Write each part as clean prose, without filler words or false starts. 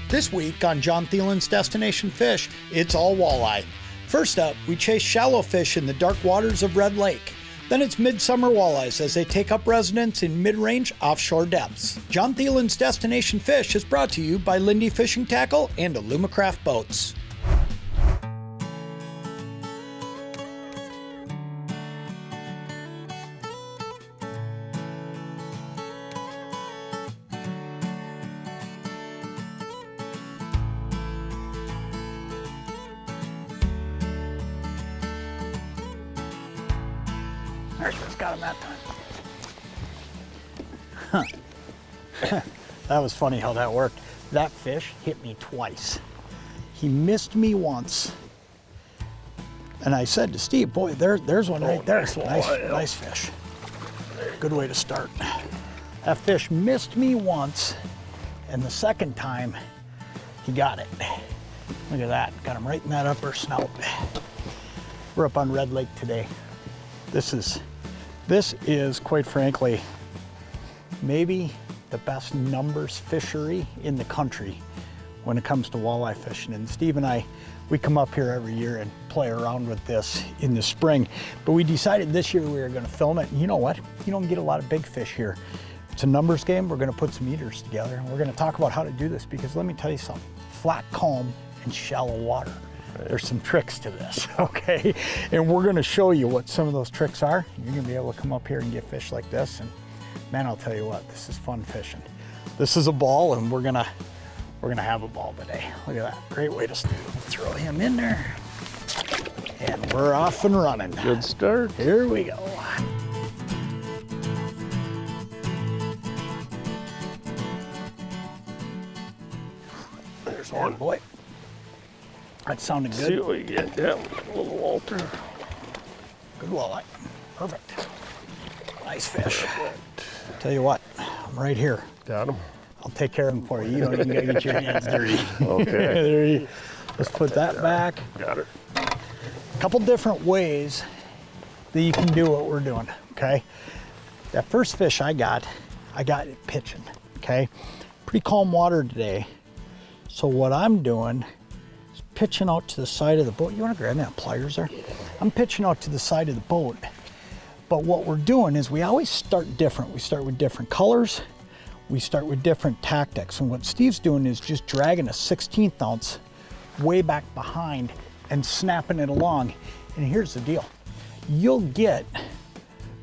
This week on Jon Thelen's Destination Fish, it's all walleye. First up, we chase shallow fish in the dark waters of Red Lake. Then it's midsummer walleyes as they take up residence in mid-range offshore depths. Jon Thelen's Destination Fish is brought to you by Lindy Fishing Tackle and Alumacraft Boats. There, just got him that time. Huh. That was funny how that worked. That fish hit me twice. He missed me once. And I said to Steve, boy, there's one right there. Nice fish. Good way to start. That fish missed me once, and the second time, he got it. Look at that, got him right in that upper snout. We're up on Red Lake today. This is, quite frankly, maybe the best numbers fishery in the country when it comes to walleye fishing. And Steve and I, we come up here every year and play around with this in the spring. But we decided this year we were gonna film it. And you know what? You don't get a lot of big fish here. It's a numbers game. We're gonna put some eaters together and we're gonna talk about how to do this, because let me tell you something, flat, calm, and shallow water. There's some tricks to this, okay? And we're gonna show you what some of those tricks are. You're gonna be able to come up here and get fish like this. And man, I'll tell you what, this is fun fishing. This is a ball, and we're gonna have a ball today. Look at that, great way to throw him in there. And we're off and running. Good start. Here we go. There's one, boy. That sounded good. See what we get. Yeah, little Walter. Good walleye. Perfect. Nice fish. Tell you what, I'm right here. Got him. I'll take care of him for you. You don't even gotta get your hands dirty. Okay. There you, let's put that back. Got it. A couple different ways that you can do what we're doing, okay? That first fish I got it pitching, okay? Pretty calm water today. So what I'm doing, pitching out to the side of the boat. You want to grab that pliers there? I'm pitching out to the side of the boat. But what we're doing is we always start different. We start with different colors. We start with different tactics. And what Steve's doing is just dragging a 16th ounce way back behind and snapping it along. And here's the deal. You'll get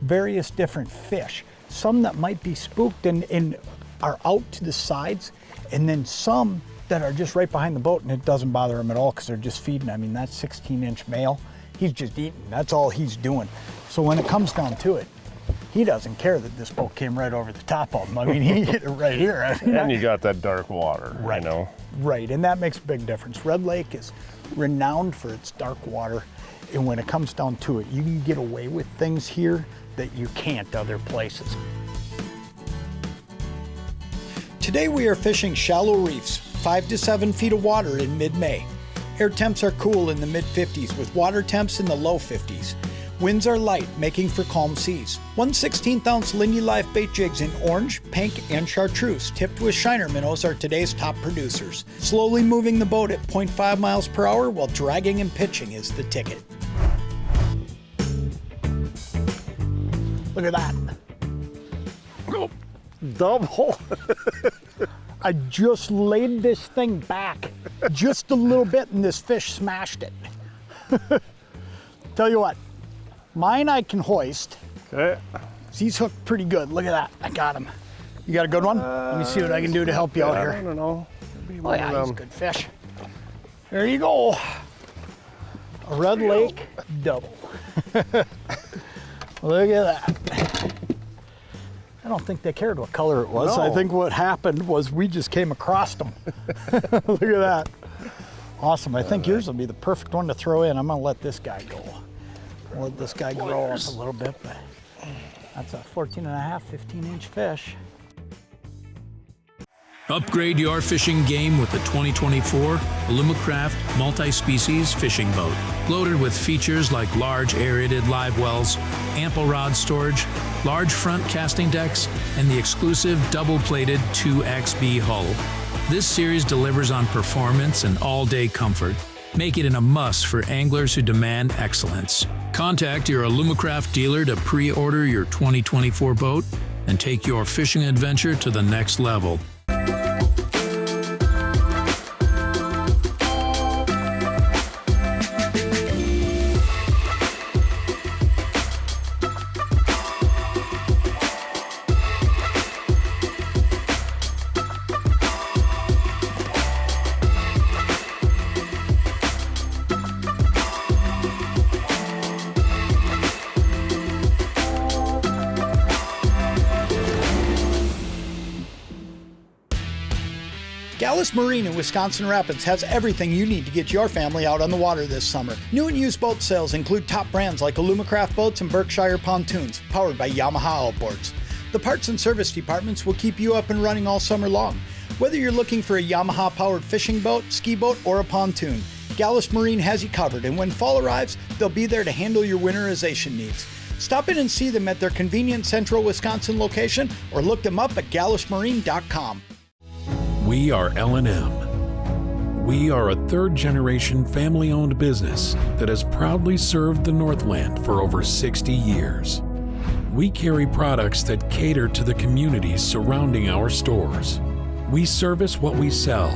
various different fish. Some that might be spooked and are out to the sides, and then some that are just right behind the boat and it doesn't bother him at all because they're just feeding. I mean, that 16-inch male, he's just eating. That's all he's doing. So when it comes down to it, he doesn't care that this boat came right over the top of him. I mean, he hit it right here. And you got that dark water, right, you know? Right, and that makes a big difference. Red Lake is renowned for its dark water. And when it comes down to it, you can get away with things here that you can't other places. Today we are fishing shallow reefs, 5 to 7 feet of water in mid-May. Air temps are cool in the mid-50s with water temps in the low 50s. Winds are light, making for calm seas. 1/16 ounce Lindy Live bait jigs in orange, pink, and chartreuse, tipped with shiner minnows, are today's top producers. Slowly moving the boat at 0.5 miles per hour while dragging and pitching is the ticket. Look at that. Oh, double. I just laid this thing back just a little bit and this fish smashed it. Tell you what, mine I can hoist. Okay. He's hooked pretty good. Look at that, I got him. You got a good one? Let me see what I can do to help you out here. I don't know. Oh yeah, he's a good fish. There you go. A Red Lake double. Look at that. I don't think they cared what color it was. No. I think what happened was we just came across them. Look at that. Awesome. I think yours will be the perfect one to throw in. I'm gonna let this guy go. I'll let this guy grow up a little bit, but that's a 14 and a half, 15-inch fish. Upgrade your fishing game with the 2024 Alumacraft multi-species fishing boat. Loaded with features like large aerated live wells, ample rod storage, large front casting decks, and the exclusive double-plated 2XB hull. This series delivers on performance and all-day comfort. Make it a must for anglers who demand excellence. Contact your Alumacraft dealer to pre-order your 2024 boat and take your fishing adventure to the next level. Gallus Marine in Wisconsin Rapids has everything you need to get your family out on the water this summer. New and used boat sales include top brands like Alumacraft boats and Berkshire pontoons, powered by Yamaha outboards. The parts and service departments will keep you up and running all summer long. Whether you're looking for a Yamaha-powered fishing boat, ski boat, or a pontoon, Gallus Marine has you covered, and when fall arrives, they'll be there to handle your winterization needs. Stop in and see them at their convenient central Wisconsin location, or look them up at gallusmarine.com. We are L&M. We are a third-generation family-owned business that has proudly served the Northland for over 60 years. We carry products that cater to the communities surrounding our stores. We service what we sell,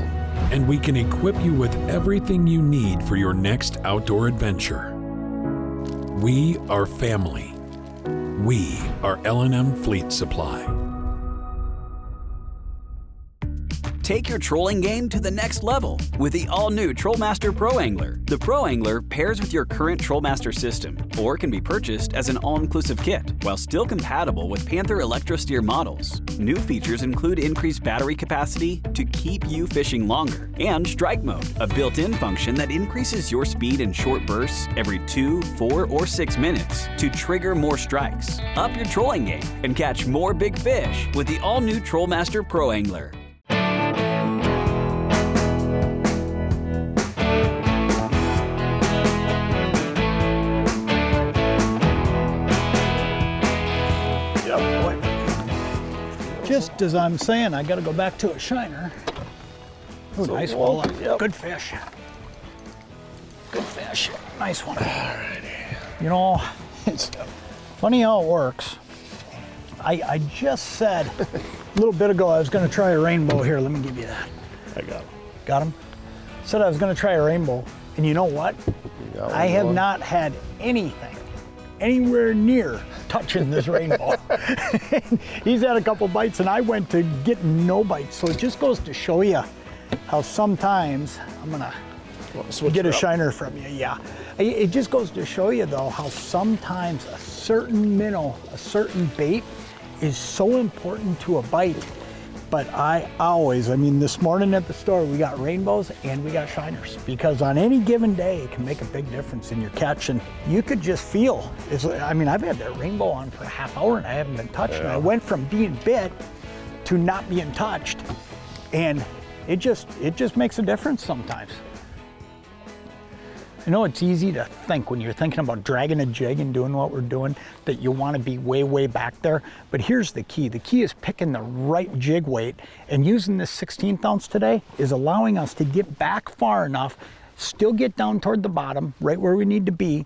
and we can equip you with everything you need for your next outdoor adventure. We are family. We are L&M Fleet Supply. Take your trolling game to the next level with the all-new TrollMaster Pro Angler. The Pro Angler pairs with your current TrollMaster system or can be purchased as an all-inclusive kit while still compatible with Panther Electrosteer models. New features include increased battery capacity to keep you fishing longer and Strike Mode, a built-in function that increases your speed in short bursts every 2, 4, or 6 minutes to trigger more strikes. Up your trolling game and catch more big fish with the all-new TrollMaster Pro Angler. Just as I'm saying, I got to go back to a shiner. Oh, nice walleye. Yep. Good fish. Good fish. Nice one. Alrighty. You know, it's funny how it works. I just said a little bit ago I was going to try a rainbow. Here, let me give you that. I got him. Got him? Said I was going to try a rainbow. And you know what? I have not had anything anywhere near touching this rainbow. He's had a couple bites and I went to get no bites. So it just goes to show you how sometimes, I'm gonna get a shiner from you, yeah. It just goes to show you though how sometimes a certain minnow, a certain bait is so important to a bite. But I mean, this morning at the store, we got rainbows and we got shiners because on any given day, it can make a big difference in your catch. And you could just feel, I mean, I've had that rainbow on for a half hour and I haven't been touched. Yeah. And I went from being bit to not being touched. And it just makes a difference sometimes. I know it's easy to think when you're thinking about dragging a jig and doing what we're doing that you want to be way, way back there. But here's the key. The key is picking the right jig weight, and using this 16th ounce today is allowing us to get back far enough, still get down toward the bottom, right where we need to be,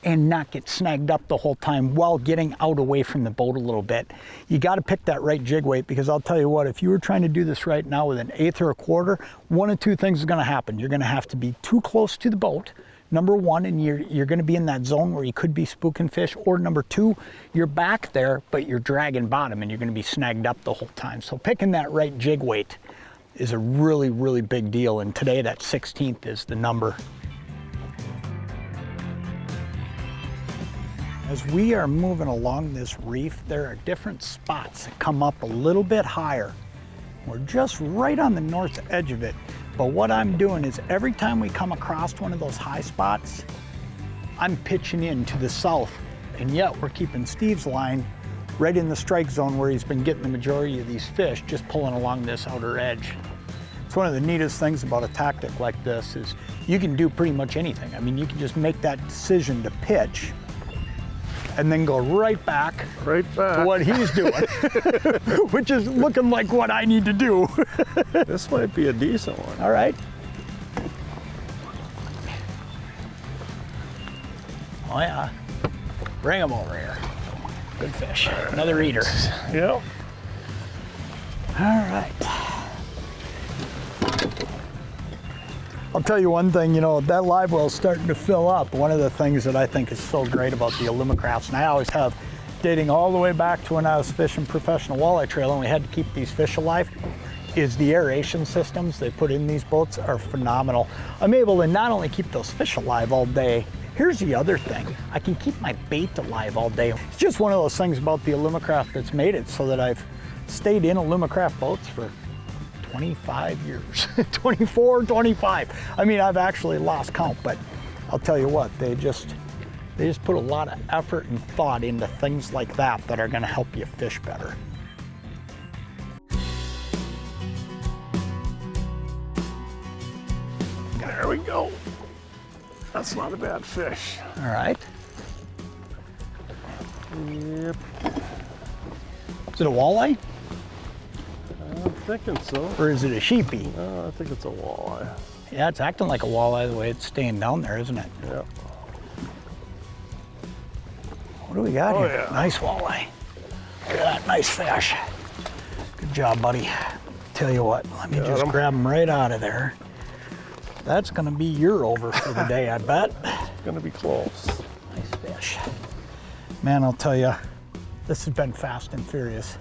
and not get snagged up the whole time while getting out away from the boat a little bit. You got to pick that right jig weight, because I'll tell you what, if you were trying to do this right now with an 1/8 or a 1/4, one of two things is going to happen. You're going to have to be too close to the boat, number one, and you're going to be in that zone where you could be spooking fish, or number two, you're back there, but you're dragging bottom and you're going to be snagged up the whole time. So picking that right jig weight is a really, really big deal. And today that 16th is the number. As we are moving along this reef, there are different spots that come up a little bit higher. We're just right on the north edge of it. But what I'm doing is every time we come across one of those high spots, I'm pitching in to the south. And yet we're keeping Steve's line right in the strike zone where he's been getting the majority of these fish, just pulling along this outer edge. It's one of the neatest things about a tactic like this is you can do pretty much anything. I mean, you can just make that decision to pitch and then go right back Right back. to what he's doing, which is looking like what I need to do. This might be a decent one. All right. Oh yeah, bring him over here. Good fish, another eater. Yep. All right. I'll tell you one thing, you know, that live well's starting to fill up. One of the things that I think is so great about the Alumacrafts, and I always have, dating all the way back to when I was fishing professional walleye trail and we had to keep these fish alive, is the aeration systems they put in these boats are phenomenal. I'm able to not only keep those fish alive all day, here's the other thing, I can keep my bait alive all day. It's just one of those things about the Alumacraft that's made it so that I've stayed in Alumacraft boats for 25 years, 24, 25. I mean, I've actually lost count, but I'll tell you what, they just put a lot of effort and thought into things like that that are gonna help you fish better. There we go. That's not a bad fish. All right. Yep. Is it a walleye I'm thinking so. or is it a sheepy? I think it's a walleye. Yeah, it's acting like a walleye the way it's staying down there, isn't it? Yep. What do we got Oh, here? yeah. Nice walleye. Look at that, nice fish. Good job, buddy. Tell you what, let me Got just him. grab him right out of there. That's gonna be your over for the day, I bet. It's gonna be close. Nice fish. Man, I'll tell you, this has been fast and furious.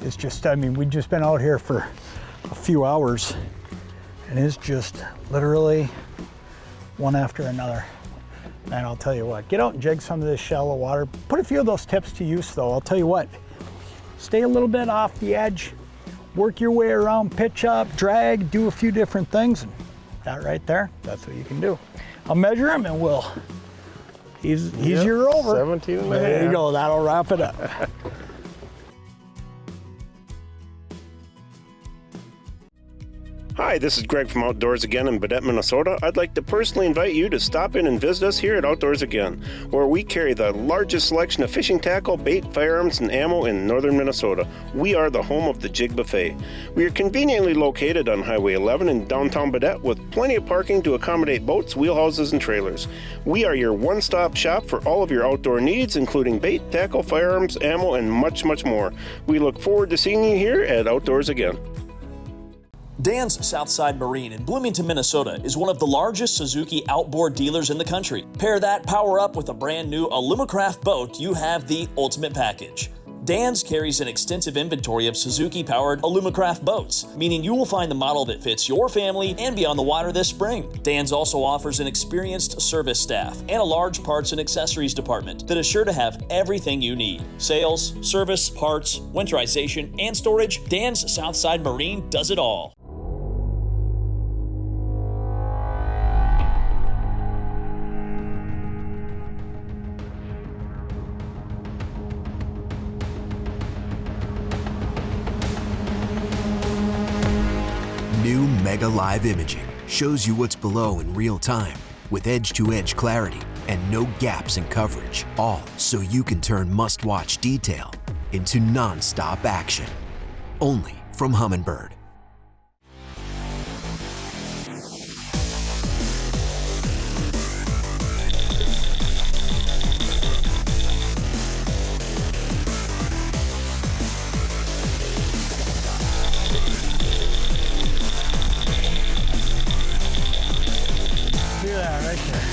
It's just, I mean, we've just been out here for a few hours and it's just literally one after another. Man, I'll tell you what, get out and jig some of this shallow water. Put a few of those tips to use though. I'll tell you what, stay a little bit off the edge, work your way around, pitch up, drag, do a few different things. And that right there, that's what you can do. I'll measure him and he's Yep, your over. 17 and a There you half. go, that'll wrap it up. Hi, this is Greg from Outdoors Again in Badette, Minnesota. I'd like to personally invite you to stop in and visit us here at Outdoors Again, where we carry the largest selection of fishing tackle, bait, firearms, and ammo in northern Minnesota. We are the home of the Jig Buffet. We are conveniently located on Highway 11 in downtown Badette with plenty of parking to accommodate boats, wheelhouses, and trailers. We are your one-stop shop for all of your outdoor needs, including bait, tackle, firearms, ammo, and much, much more. We look forward to seeing you here at Outdoors Again. Dan's Southside Marine in Bloomington, Minnesota is one of the largest Suzuki outboard dealers in the country. Pair that power up with a brand new Alumacraft boat, you have the ultimate package. Dan's carries an extensive inventory of Suzuki-powered Alumacraft boats, meaning you will find the model that fits your family and be on the water this spring. Dan's also offers an experienced service staff and a large parts and accessories department that is sure to have everything you need. Sales, service, parts, winterization, and storage, Dan's Southside Marine does it all. New Mega Live Imaging shows you what's below in real time with edge-to-edge clarity and no gaps in coverage, all so you can turn must-watch detail into non-stop action. Only from Humminbird. Do that right there.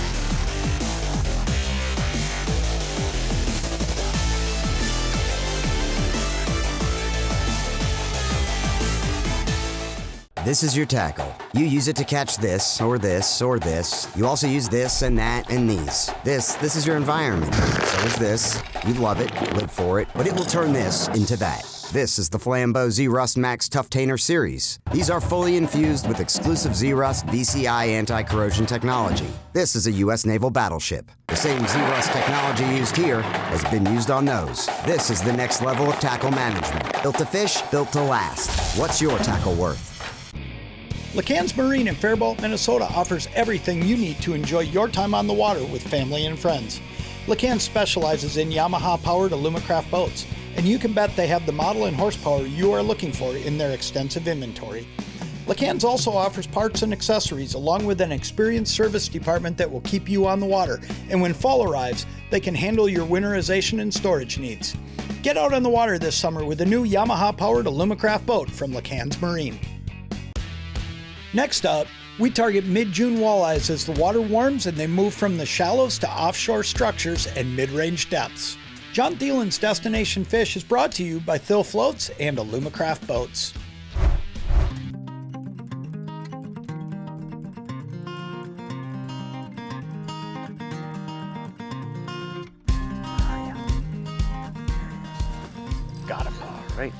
This is your tackle. You use it to catch this, or this, or this. You also use this and that and these. This is your environment. So is this. You love it, live for it, but it will turn this into that. This is the Flambeau Z-Rust Max Tough-Tainer series. These are fully infused with exclusive Z-Rust VCI anti-corrosion technology. This is a U.S. naval battleship. The same Z-Rust technology used here has been used on those. This is the next level of tackle management. Built to fish, built to last. What's your tackle worth? LeCans Marine in Faribault, Minnesota offers everything you need to enjoy your time on the water with family and friends. LeCan specializes in Yamaha-powered Alumacraft boats, and you can bet they have the model and horsepower you are looking for in their extensive inventory. LeCan's also offers parts and accessories along with an experienced service department that will keep you on the water, and when fall arrives, they can handle your winterization and storage needs. Get out on the water this summer with the new Yamaha-powered Alumacraft boat from LeCan's Marine. Next up, we target mid-June walleyes as the water warms and they move from the shallows to offshore structures and mid-range depths. Jon Thelen's Destination Fish is brought to you by Jigs Floats and Alumacraft Boats. Got him. All right.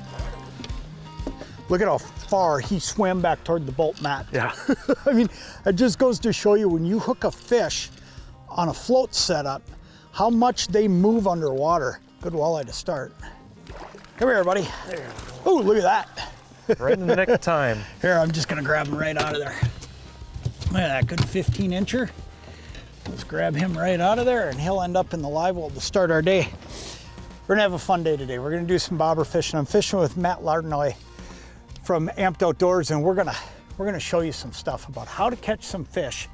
Look at how far he swam back toward the bolt mat. Yeah. I mean, it just goes to show you when you hook a fish on a float setup, how much they move underwater. Good walleye to start. Come here, buddy. Oh, look at that. Right in the nick of time. Here, I'm just gonna grab him right out of there. Look at that, good 15-incher. Let's grab him right out of there and he'll end up in the live well to start our day. We're gonna have a fun day today. We're gonna do some bobber fishing. I'm fishing with Matt Lardenoy from Amped Outdoors, and we're gonna show you some stuff about how to catch some fish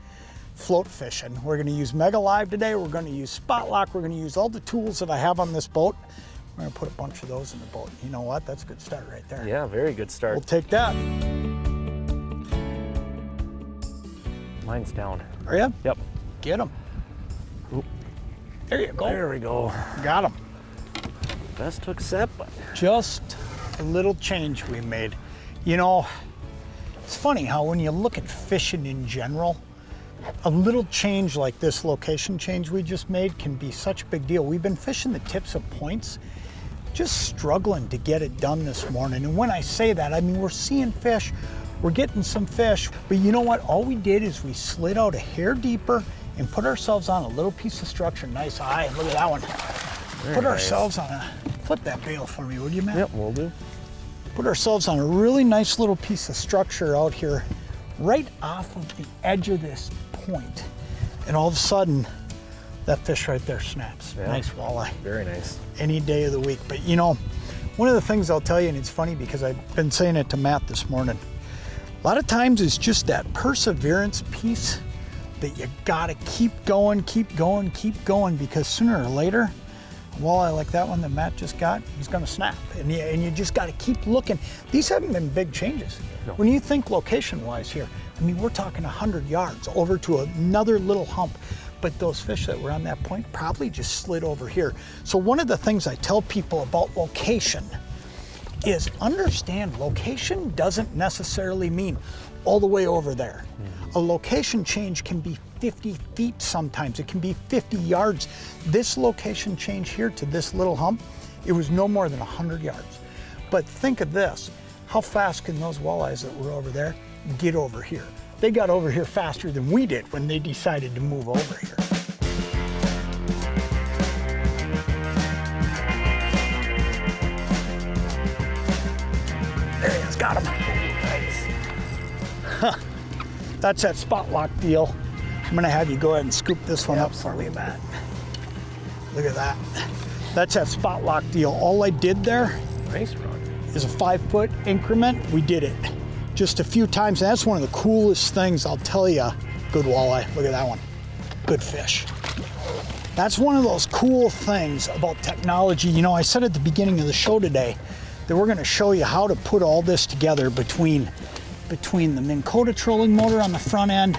float fishing. We're gonna use Mega Live today. We're gonna use Spot Lock. We're gonna use all the tools that I have on this boat. We're gonna put a bunch of those in the boat. You know what? That's a good start right there. Yeah, very good start. We'll take that. Mine's down. Are you? Yep. Get him. Oop. There you go. There we go. Got him. Best hook set, but Just a little change we made. You know, it's funny how when you look at fishing in general, a little change like this location change we just made can be such a big deal. We've been fishing the tips of points, just struggling to get it done this morning. And when I say that, I mean, we're seeing fish, we're getting some fish, but you know what? All we did is we slid out a hair deeper and put ourselves on a little piece of structure. Nice eye, look at that one. Put ourselves on a, flip that bail for me, would you, Matt? Yep, will do. Put ourselves on a really nice little piece of structure out here, right off of the edge of this point. And all of a sudden, that fish right there snaps. Yeah. Nice walleye. Very nice. Any day of the week. But you know, one of the things I'll tell you, and it's funny because I've been saying it to Matt this morning, a lot of times it's just that perseverance piece that you gotta keep going, because sooner or later, a walleye like that one that Matt just got, he's gonna snap. And you just gotta keep looking. These haven't been big changes. No. When you think location-wise here, I mean, we're talking 100 yards over to another little hump. But those fish that were on that point probably just slid over here. So one of the things I tell people about location is understand location doesn't necessarily mean all the way over there. A location change can be 50 feet sometimes, it can be 50 yards. This location change here to this little hump, it was no more than 100 yards. But think of this, how fast can those walleyes that were over there get over here? They got over here faster than we did when they decided to move over here. There he is, got him. Nice. Huh. That's that Spot Lock deal. I'm gonna have you go ahead and scoop this one up for me, Matt. Look at that. That's that Spot Lock deal. All I did there Nice rod. is a 5-foot increment. We did it just a few times. And that's one of the coolest things, I'll tell you. Good walleye, look at that one. Good fish. That's one of those cool things about technology. You know, I said at the beginning of the show today that we're gonna show you how to put all this together between the Minn Kota trolling motor on the front end,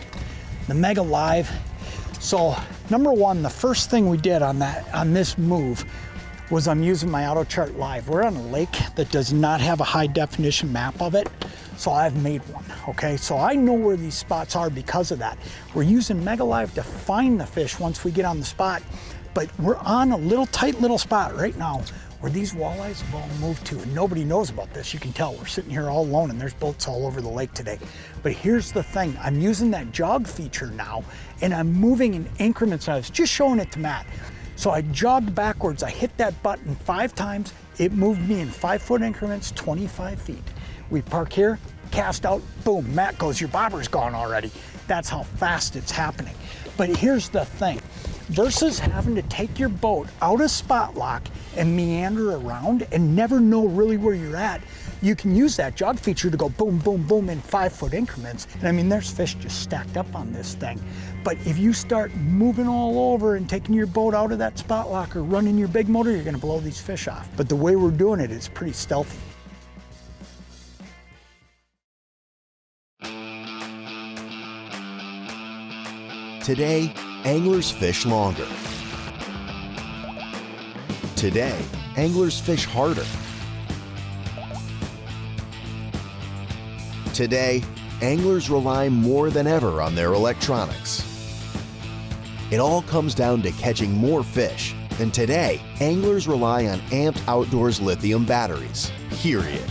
the Mega Live. So number one, the first thing we did on this move was I'm using my AutoChart Live. We're on a lake that does not have a high definition map of it, so I've made one, okay? So I know where these spots are because of that. We're using Mega Live to find the fish once we get on the spot, but we're on a little tight little spot right now where these walleyes have all moved to, and nobody knows about this. You can tell we're sitting here all alone and there's boats all over the lake today. But here's the thing, I'm using that jog feature now and I'm moving in increments. I was just showing it to Matt. So I jogged backwards, I hit that button 5 times, it moved me in 5-foot increments, 25 feet. We park here, cast out, boom, Matt goes, your bobber's gone already. That's how fast it's happening. But here's the thing, versus having to take your boat out of spot lock and meander around and never know really where you're at. You can use that jog feature to go boom, boom, boom in 5-foot increments. And I mean, there's fish just stacked up on this thing. But if you start moving all over and taking your boat out of that spot lock or running your big motor, you're gonna blow these fish off. But the way we're doing it, it's pretty stealthy. Today, anglers fish longer. Today, anglers fish harder. Today, anglers rely more than ever on their electronics. It all comes down to catching more fish, and today, anglers rely on amped outdoors lithium batteries, period.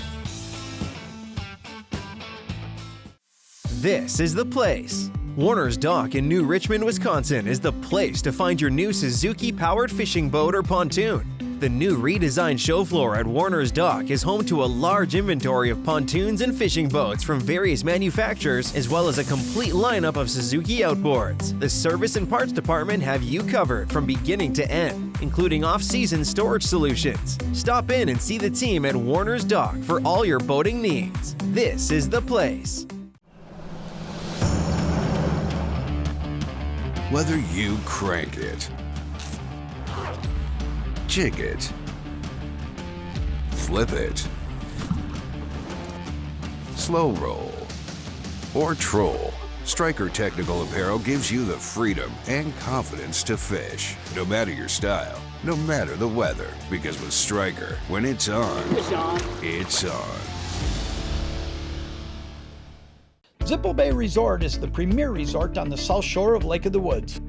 This is the place. Warner's Dock in New Richmond, Wisconsin is the place to find your new Suzuki-powered fishing boat or pontoon. The new redesigned show floor at Warner's Dock is home to a large inventory of pontoons and fishing boats from various manufacturers, as well as a complete lineup of Suzuki outboards. The service and parts department have you covered from beginning to end, including off-season storage solutions. Stop in and see the team at Warner's Dock for all your boating needs. This is the place. Whether you crank it, jig it, flip it, slow roll, or troll, Striker Technical Apparel gives you the freedom and confidence to fish, no matter your style, no matter the weather, because with Striker, when it's on, it's on. Zippo Bay Resort is the premier resort on the south shore of Lake of the Woods.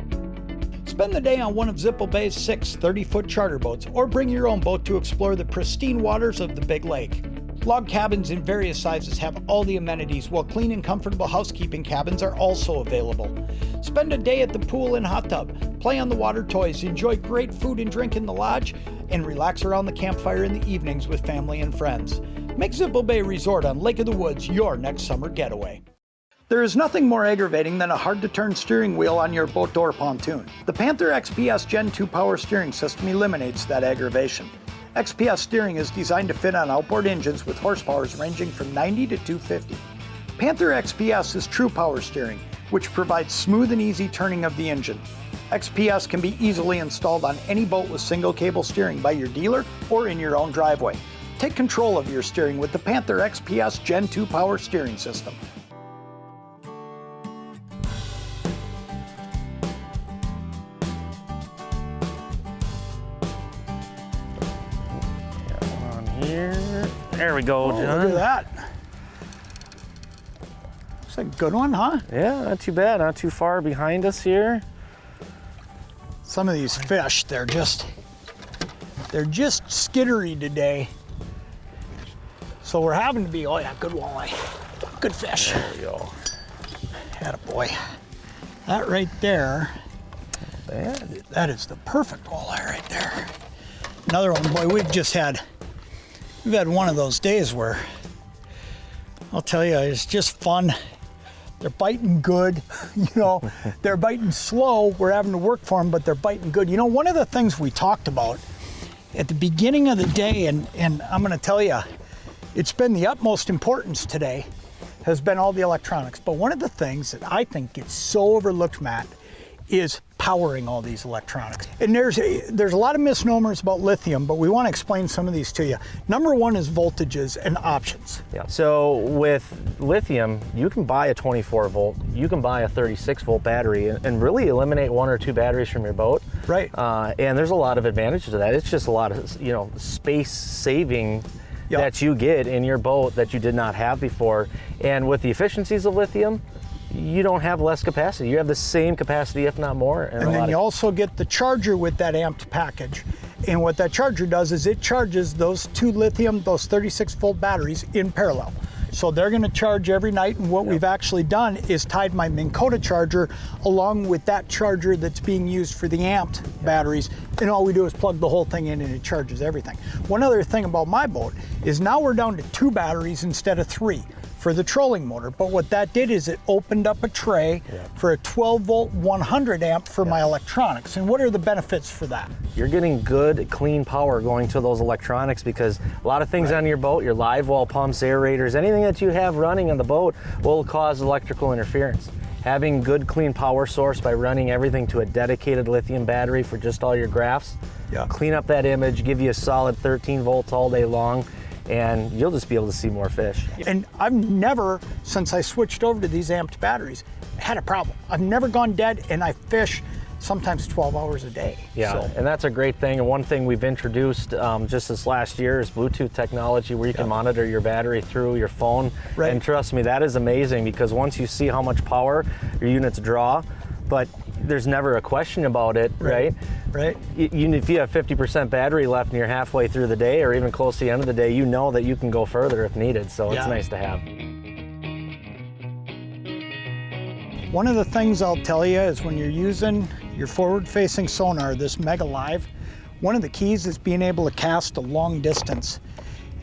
Spend the day on one of Zippo Bay's 6 30-foot charter boats, or bring your own boat to explore the pristine waters of the Big Lake. Log cabins in various sizes have all the amenities, while clean and comfortable housekeeping cabins are also available. Spend a day at the pool and hot tub, play on the water toys, enjoy great food and drink in the lodge, and relax around the campfire in the evenings with family and friends. Make Zippo Bay Resort on Lake of the Woods your next summer getaway. There is nothing more aggravating than a hard-to-turn steering wheel on your boat or pontoon. The Panther XPS Gen 2 power steering system eliminates that aggravation. XPS steering is designed to fit on outboard engines with horsepowers ranging from 90 to 250. Panther XPS is true power steering, which provides smooth and easy turning of the engine. XPS can be easily installed on any boat with single cable steering by your dealer or in your own driveway. Take control of your steering with the Panther XPS Gen 2 power steering system. There we go, John. Look at that. It's a good one, huh? Yeah, not too bad. Not too far behind us here. Some of these fish, they're just skittery today. So we're having to be, oh yeah, good walleye. Good fish. There we go. Attaboy. That right there, Bad. that is the perfect walleye right there. Another one, boy, we've had one of those days where, I'll tell you, it's just fun. They're biting good, you know, they're biting slow. We're having to work for them, but they're biting good. You know, one of the things we talked about at the beginning of the day, and I'm gonna tell you, it's been the utmost importance today, has been all the electronics. But one of the things that I think gets so overlooked, Matt, is powering all these electronics. And there's a lot of misnomers about lithium, but we want to explain some of these to you. Number one is voltages and options. Yeah. So with lithium, you can buy a 24 volt, you can buy a 36 volt battery and really eliminate 1 or 2 batteries from your boat. Right. And there's a lot of advantages to that. It's just a lot of, you know, space saving that you get in your boat that you did not have before. And with the efficiencies of lithium, you don't have less capacity. You have the same capacity, if not more. And then you also get the charger with that amped package. And what that charger does is it charges those 2 lithium, those 36 volt batteries in parallel. So they're gonna charge every night, and what we've actually done is tied my Minn Kota charger along with that charger that's being used for the amped batteries, and all we do is plug the whole thing in and it charges everything. One other thing about my boat is now we're down to 2 batteries instead of 3. for the trolling motor. But what that did is it opened up a tray for a 12 volt 100 amp for my electronics. And what are the benefits for that? You're getting good, clean power going to those electronics, because a lot of things on your boat, your live well pumps, aerators, anything that you have running on the boat will cause electrical interference. Having good, clean power source by running everything to a dedicated lithium battery for just all your graphs, clean up that image, give you a solid 13 volts all day long, and you'll just be able to see more fish. And I've never, since I switched over to these amped batteries, had a problem. I've never gone dead, and I fish sometimes 12 hours a day. Yeah, and that's a great thing. And one thing we've introduced just this last year is Bluetooth technology, where you can monitor your battery through your phone. And trust me, that is amazing, because once you see how much power your units draw, but there's never a question about it, right? If you have 50% battery left and you're halfway through the day or even close to the end of the day, you know that you can go further if needed, so it's nice to have. One of the things I'll tell you is when you're using your forward-facing sonar, this Mega Live, one of the keys is being able to cast a long distance.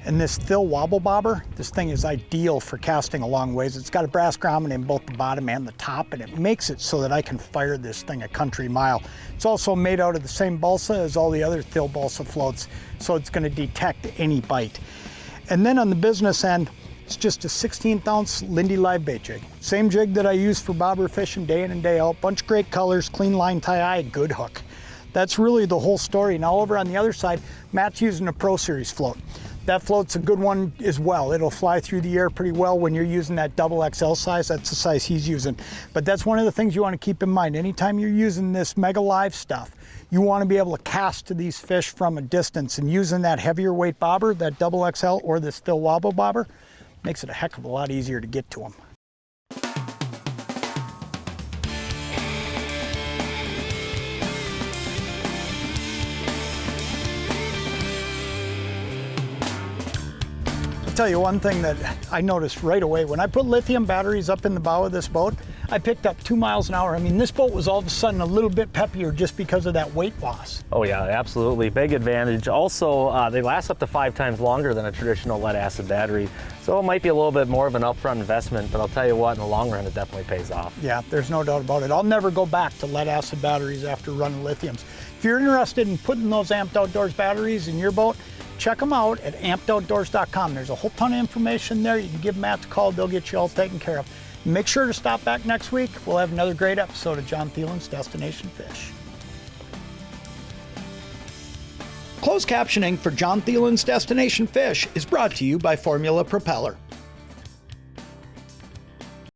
And this Thill wobble bobber, this thing is ideal for casting a long ways. It's got a brass grommet in both the bottom and the top, and it makes it so that I can fire this thing a country mile. It's also made out of the same balsa as all the other Thill balsa floats, so it's going to detect any bite. And then on the business end, it's just a 16th ounce Lindy live bait jig. Same jig that I use for bobber fishing day in and day out. Bunch of great colors, clean line tie-eye, good hook. That's really the whole story. Now over on the other side, Matt's using a Pro Series float. That float's a good one as well. It'll fly through the air pretty well when you're using that double XL size. That's the size he's using. But that's one of the things you want to keep in mind. Anytime you're using this Mega Live stuff, you want to be able to cast to these fish from a distance, and using that heavier weight bobber, that double XL or this Thill wobble bobber, makes it a heck of a lot easier to get to them. I'll tell you one thing that I noticed right away. When I put lithium batteries up in the bow of this boat, I picked up 2 miles an hour. I mean, this boat was all of a sudden a little bit peppier just because of that weight loss. Oh yeah, absolutely, big advantage. Also, they last up to 5 times longer than a traditional lead acid battery. So it might be a little bit more of an upfront investment, but I'll tell you what, in the long run, it definitely pays off. Yeah, there's no doubt about it. I'll never go back to lead acid batteries after running lithiums. If you're interested in putting those Amped Outdoors batteries in your boat, check them out at ampedoutdoors.com. There's a whole ton of information there. You can give Matt a call, they'll get you all taken care of. Make sure to stop back next week. We'll have another great episode of Jon Thelen's Destination Fish. Closed captioning for Jon Thelen's Destination Fish is brought to you by Formula Propeller.